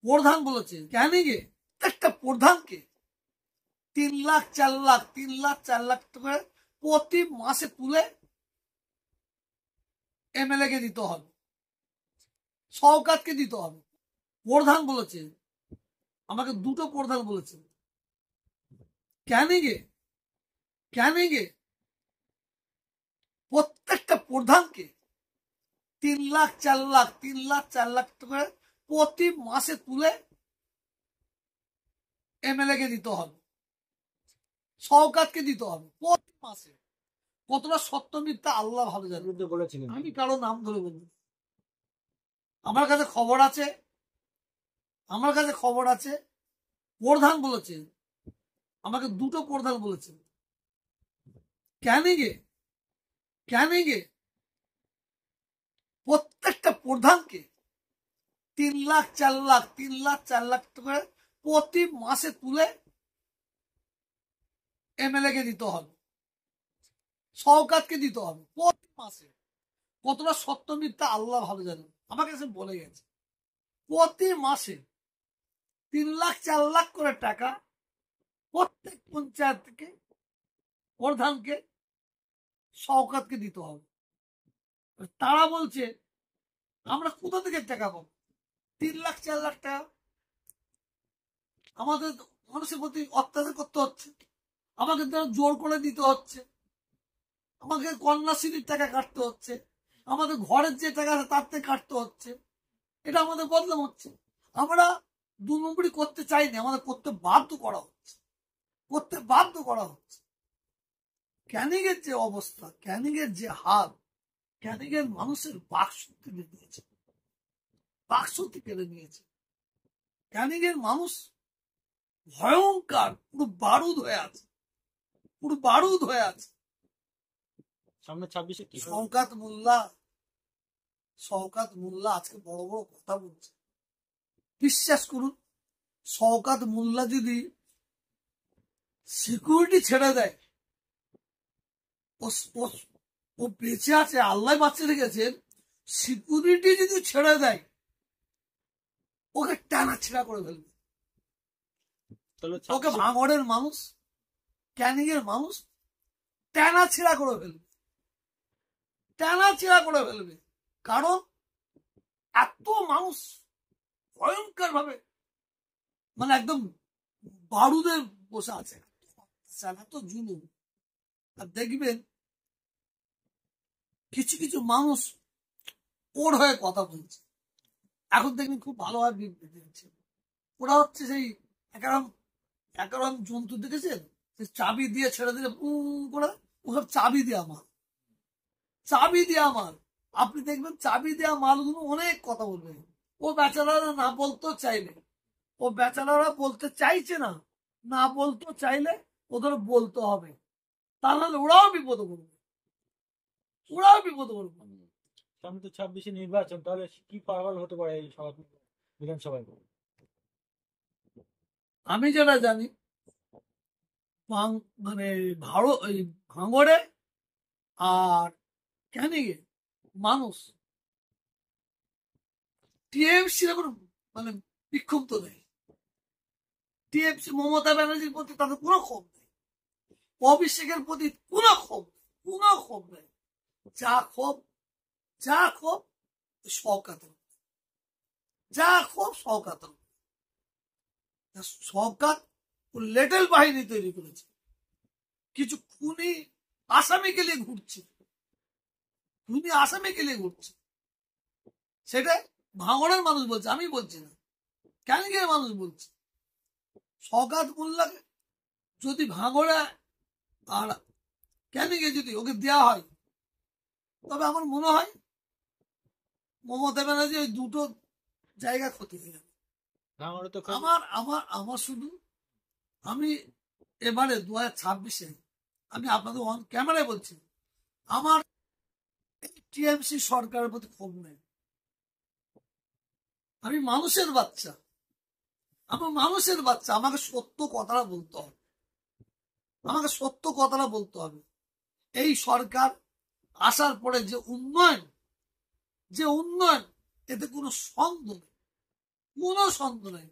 প্রধান বলেছে ক্যানিংয়ে একটা প্রধানকে 3 লাখ 4 লাখ 3 লাখ 4 লাখ টাকা প্রতি মাসে তুলে এমএলএ কে দিতে হবে, সরকারকে দিতে হবে। প্রধান বলেছে, আমাকে দুটো প্রধান বলেছে ক্যানিংয়ে প্রত্যেকটা প্রধানকে 3 লাখ 4 লাখ 3 লাখ 4 লাখ টাকা প্রতি মাসে তুলে এমএলএ কে দিতে হবে, সরকারকে দিতে হবে প্রতি মাসে। কতটা সত্য মিথ্যা আল্লাহ ভালো জানে, বলেছিলেন। আমি কারো নাম ধরে বলবো, আমার কাছে খবর আছে। প্রধান বলেছে, আমাকে দুটো প্রধান বলেছে ক্যানিংয়ে প্রত্যেকটা প্রধানকে 3 লাখ 4 লাখ 3 লাখ 4 লাখ টাকা প্রতি মাসে তুলে এমএলএ কে দিতে হবে, সরকারকে দিতে হবে প্রতি মাসে। কতটা সত্য মিথ্যা আল্লাহ ভালো জানে, আমাকে সে বলে গেছে। প্রতি মাসে 3 লাখ 4 লাখ করে টাকা প্রত্যেক পঞ্চায়েত থেকে প্রধানকে সরকারকে দিতে হবে। তারা বলছে আমরা কোথা থেকে টাকা পাবো? 3 লাখ 4 লাখ টাকা আমাদের মানুষের প্রতি অত্যাচার করতে হচ্ছে, আমাকে তারা জোর করে দিতে হচ্ছে, আমাকে কন্যাশ্রীর টাকা কাটতে হচ্ছে, আমাদের ঘরের যে টাকা আছে তার থেকে কাটতে হচ্ছে। এটা আমাদের বদনাম হচ্ছে। আমরা 2 নম্বরই করতে চাইনি, আমাদের করতে বাধ্য করা হচ্ছে। ক্যানিংয়ের যে অবস্থা, ক্যানিংয়ের যে হাল, ক্যানিংয়ের মানুষের বাকশক্তি কেড়ে নিয়েছে। ক্যানিংয়ের মানুষ ভয়ঙ্কর, পুরো বারুদ হয়ে আছে। সামনে 26-এ কি শওকত মোল্লা আজকে বড় বড় কথা বলছে। বিশ্বাস করুন, শওকত মোল্লা যদি সিকিউরিটি ছেড়ে দেয়, ও বেঁচে আছে, আল্লাহ বাঁচিয়ে রেখেছেন। সিকিউরিটি যদি ছেড়ে দেয়, ওকে টানা ছেঁড়া করে ফেলবে। ওকে ভাঙড়ের মানুষ, ক্যানিংয়ের মানুষ টানা ছেঁড়া করে ফেলবে। কারণ এত মানুষ ভয়ঙ্কর ভাবে, মানে একদম বারুদের বসে আছে, এত জুলুম। আর দেখবেন কিছু মানুষ ওর হয়ে কথা বলছে। এখন দেখবেন খুব ভালোভাবে বিবৃতি দিচ্ছে। ওরা হচ্ছে সেই একরকম জন্তু দেখেছেন, চাবি দিয়ে ছেড়ে দিলে করে, ওসব চাবি দেওয়া মাল। আপনি দেখবেন চাবি দেওয়া মালগুলো অনেক কথা বলবে। ও বেচারারা না বলতেও চাইলে, ও বেচারারা বলতে চাইছে না বলতেও চাইলে ওদের বলতে হবে, তা নাহলে ওরাও বিপদ করবে। সামনে তো 26-এ নির্বাচন, তাহলে কি পাগল হতে পারে এই বিধানসভায়? আমি যেটা জানি, মানে ভাঙড়ে আর ক্যানিংয়ে মানুষ টিএমসির এখন মানে বিক্ষুব্ধ নেই। টিএমসি মমতা ব্যানার্জির প্রতি তাদের কোনো ক্ষোভ নেই, অভিষেকের প্রতি কোনো ক্ষোভ নেই। যা ক্ষোভ শওকত লেটেল বাহিনী তৈরি করেছে, কিছু খুনি আসামিকে নিয়ে ঘুরছে। সেটা ভাঙড়ের মানুষ বলছে, আমি বলছি না, ক্যানিংয়ের মানুষ বলছে। শওকত মোল্লাকে যদি ভাঙড়ে আর ক্যানিংয়ে যদি ওকে দেওয়া হয়, তবে আমার মনে হয় মমতা ব্যানার্জি ওই দুটো জায়গা ক্ষতি হয়ে যাবে। আমার শুধু আমি এবারে 2026-এ আমি আপনাদের অন ক্যামেরায় বলছি, আমার টিএমসি সরকারের প্রতি ক্ষোভ নেই। আমি মানুষের বাচ্চা, আমাকে সত্য কথাটা বলতে হবে। এই সরকার আসার পরে যে উন্নয়ন, এতে কোনো সন্দেহ নেই। কোনো সন্দেহ নেই।